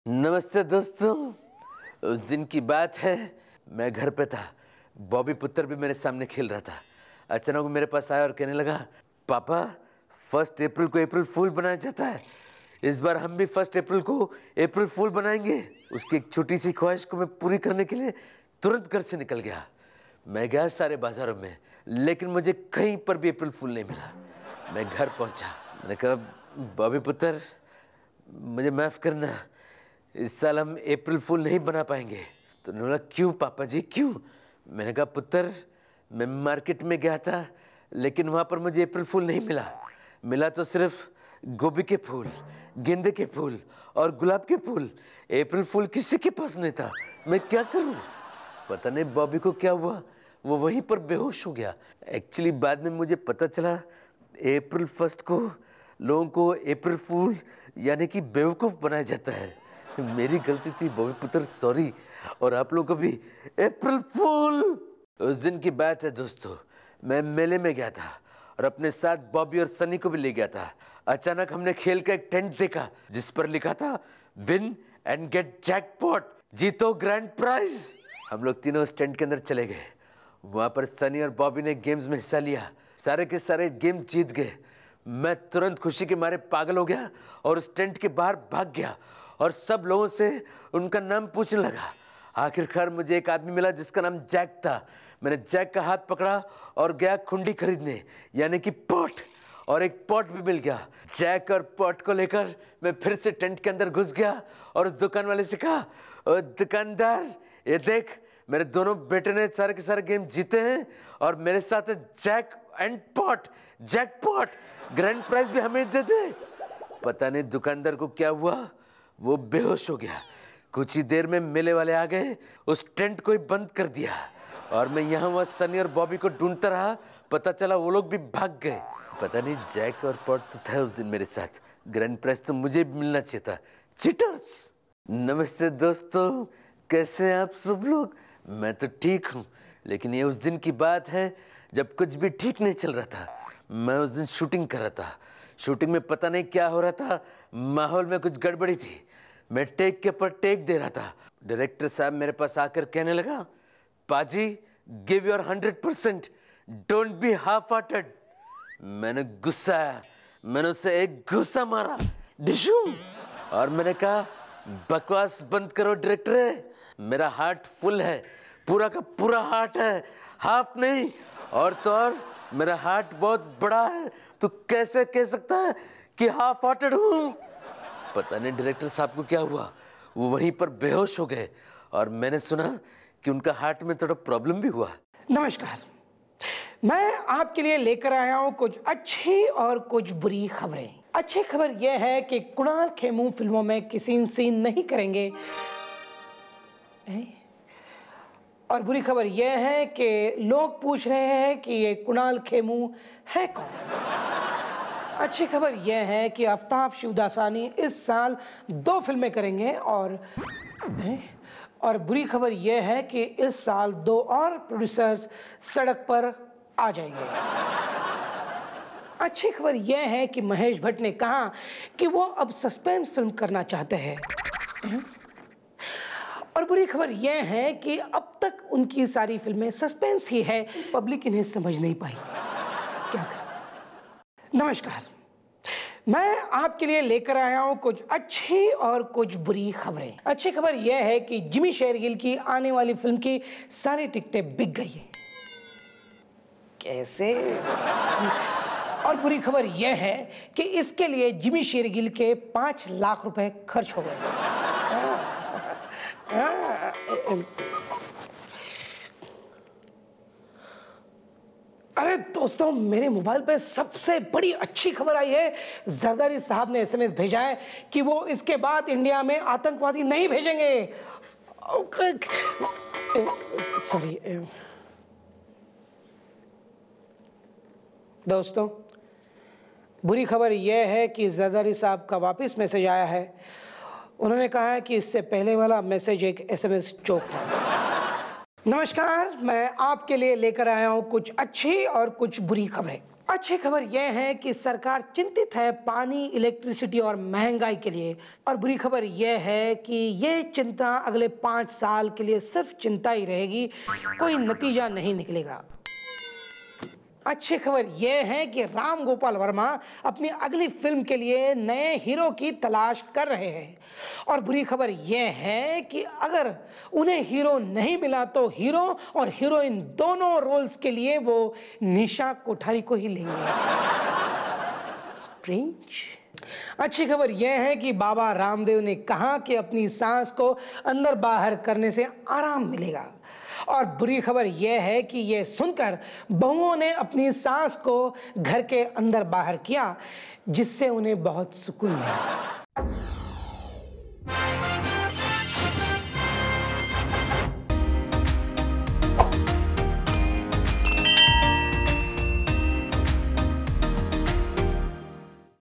नमस्ते दोस्तों। उस दिन की बात है, मैं घर पे था। बॉबी पुत्र भी मेरे सामने खेल रहा था। अचानक वो मेरे पास आया और कहने लगा, पापा 1 अप्रैल को अप्रैल फूल बनाया जाता है, इस बार हम भी 1 अप्रैल को अप्रैल फूल बनाएंगे। उसकी एक छोटी सी ख्वाहिश को मैं पूरी करने के लिए तुरंत घर से निकल गया। मैं गया सारे बाजारों में, लेकिन मुझे कहीं पर भी अप्रैल फूल नहीं मिला। मैं घर पहुंचा, मैंने कहा, बॉबी पुत्र मुझे माफ़ करना, इस साल हम अप्रैल फूल नहीं बना पाएंगे। तो उन्होंने बोला, क्यों पापा जी क्यों? मैंने कहा, पुत्र मैं मार्केट में गया था, लेकिन वहाँ पर मुझे अप्रैल फूल नहीं मिला। मिला तो सिर्फ गोभी के फूल, गेंदे के फूल और गुलाब के फूल। अप्रैल फूल किसी के पास नहीं था। मैं क्या करूँ? पता नहीं बॉबी को क्या हुआ, वो वहीं पर बेहोश हो गया। एक्चुअली बाद में मुझे पता चला अप्रैल 1 को लोगों को अप्रैल फूल यानी कि बेवकूफ़ बनाया जाता है। मेरी गलती थी बॉबी पुत्र, सॉरी। और आप लोगों को भी अप्रैल फूल। उस दिन की बात है दोस्तों, मैं मेले में गया था और अपने साथ बॉबी और सनी को भी ले गया था। अचानक हमने खेल का एक टेंट देखा जिस पर लिखा था, विन एंड गेट जैकपॉट, जीतो ग्रैंड प्राइज। हम लोग तीनों उस टेंट के अंदर चले गए। वहाँ पर सनी और बॉबी ने गेम्स में हिस्सा लिया, सारे के सारे गेम जीत गए। मैं तुरंत खुशी के मारे पागल हो गया और उस टेंट के बाहर भाग गया और सब लोगों से उनका नाम पूछने लगा। आखिरकार मुझे एक आदमी मिला जिसका नाम जैक था। मैंने जैक का हाथ पकड़ा और गया खुंडी खरीदने, यानी कि पॉट, और एक पॉट भी मिल गया। जैक और पॉट को लेकर मैं फिर से टेंट के अंदर घुस गया और उस दुकान वाले से कहा, ओ दुकानदार, ये देख मेरे दोनों बेटे ने सारे के सारे गेम जीते हैं और मेरे साथ है jack and pot, jackpot, grand prize भी हमें दे दे। पता नहीं दुकानदार को क्या हुआ, वो बेहोश हो गया। कुछ ही देर में मेले वाले आ गए, उस टेंट को ही बंद कर दिया और मैं यहाँ वहाँ सनी और बॉबी को ढूंढता रहा। पता चला वो लोग भी भाग गए। पता नहीं जैक और पॉट तो था उस दिन मेरे साथ, ग्रैंड प्राइज तो मुझे भी मिलना चाहिए था। चीटर्स। नमस्ते दोस्तों, कैसे हैं आप सब लोग? मैं तो ठीक हूँ, लेकिन ये उस दिन की बात है जब कुछ भी ठीक नहीं चल रहा था। मैं उस दिन शूटिंग कर रहा था। शूटिंग में पता नहीं क्या हो रहा था, माहौल में कुछ गड़बड़ी थी। मैं टेक के ऊपर टेक दे रहा था। डायरेक्टर साहब मेरे पास आकर कहने लगा, पाजी give your 100%, don't be half hearted. मैंने गुस्सा आया, मैंने उसे एक घुसा मारा, डिशू। और मैंने कहा, बकवास बंद करो डायरेक्टर, मेरा हार्ट फुल है, पूरा का पूरा हार्ट है, हाफ नहीं। और तो और मेरा हार्ट बहुत बड़ा है, तो कैसे कह सकता है कि हाफ हार्टेड हूँ? पता नहीं डायरेक्टर साहब को क्या हुआ, वो वहीं पर बेहोश हो गए और मैंने सुना कि उनका हार्ट में थोड़ा प्रॉब्लम भी हुआ। नमस्कार, मैं आपके लिए लेकर आया हूँ कुछ अच्छी और कुछ बुरी खबरें। अच्छी खबर यह है कि कुणाल खेमू फिल्मों में किसी सीन नहीं करेंगे, और बुरी खबर यह है कि लोग पूछ रहे हैं कि ये कुणाल खेमू है कौन। अच्छी खबर यह है कि आफ्ताब शिवदासानी इस साल 2 फिल्में करेंगे और बुरी खबर यह है कि इस साल 2 और प्रोड्यूसर्स सड़क पर आ जाएंगे। अच्छी खबर यह है कि महेश भट्ट ने कहा कि वो अब सस्पेंस फिल्म करना चाहते हैं। और बुरी खबर यह है कि अब तक उनकी सारी फिल्में सस्पेंस ही है, पब्लिक इन्हें समझ नहीं पाई। क्या करें? नमस्कार, मैं आपके लिए लेकर आया हूं कुछ अच्छी और कुछ बुरी खबरें। अच्छी खबर यह है कि जिमी शेरगिल की आने वाली फिल्म की सारी टिकटें बिक गई हैं। कैसे? और बुरी खबर यह है कि इसके लिए जिमी शेरगिल के 5 लाख रुपए खर्च हो गए। अरे दोस्तों, मेरे मोबाइल पे सबसे बड़ी अच्छी खबर आई है। जरदारी साहब ने SMS भेजा है कि वो इसके बाद इंडिया में आतंकवादी नहीं भेजेंगे। सॉरी दोस्तों, बुरी खबर यह है कि जरदारी साहब का वापस मैसेज आया है। उन्होंने कहा है कि इससे पहले वाला मैसेज एक SMS जोक था। नमस्कार, मैं आपके लिए लेकर आया हूं कुछ अच्छी और कुछ बुरी खबरें। अच्छी खबर यह है कि सरकार चिंतित है पानी, इलेक्ट्रिसिटी और महंगाई के लिए। और बुरी खबर यह है कि यह चिंता अगले 5 साल के लिए सिर्फ चिंता ही रहेगी, कोई नतीजा नहीं निकलेगा। अच्छी खबर यह है कि राम गोपाल वर्मा अपनी अगली फिल्म के लिए नए हीरो की तलाश कर रहे हैं। और बुरी खबर यह है कि अगर उन्हें हीरो नहीं मिला तो हीरो और हीरोइन दोनों रोल्स के लिए वो निशा कोठारी को ही लेंगे। स्ट्रेंज। अच्छी खबर यह है कि बाबा रामदेव ने कहा कि अपनी सांस को अंदर बाहर करने से आराम मिलेगा। और बुरी खबर यह है कि यह सुनकर बहुओं ने अपनी सांस को घर के अंदर बाहर किया, जिससे उन्हें बहुत सुकून मिला।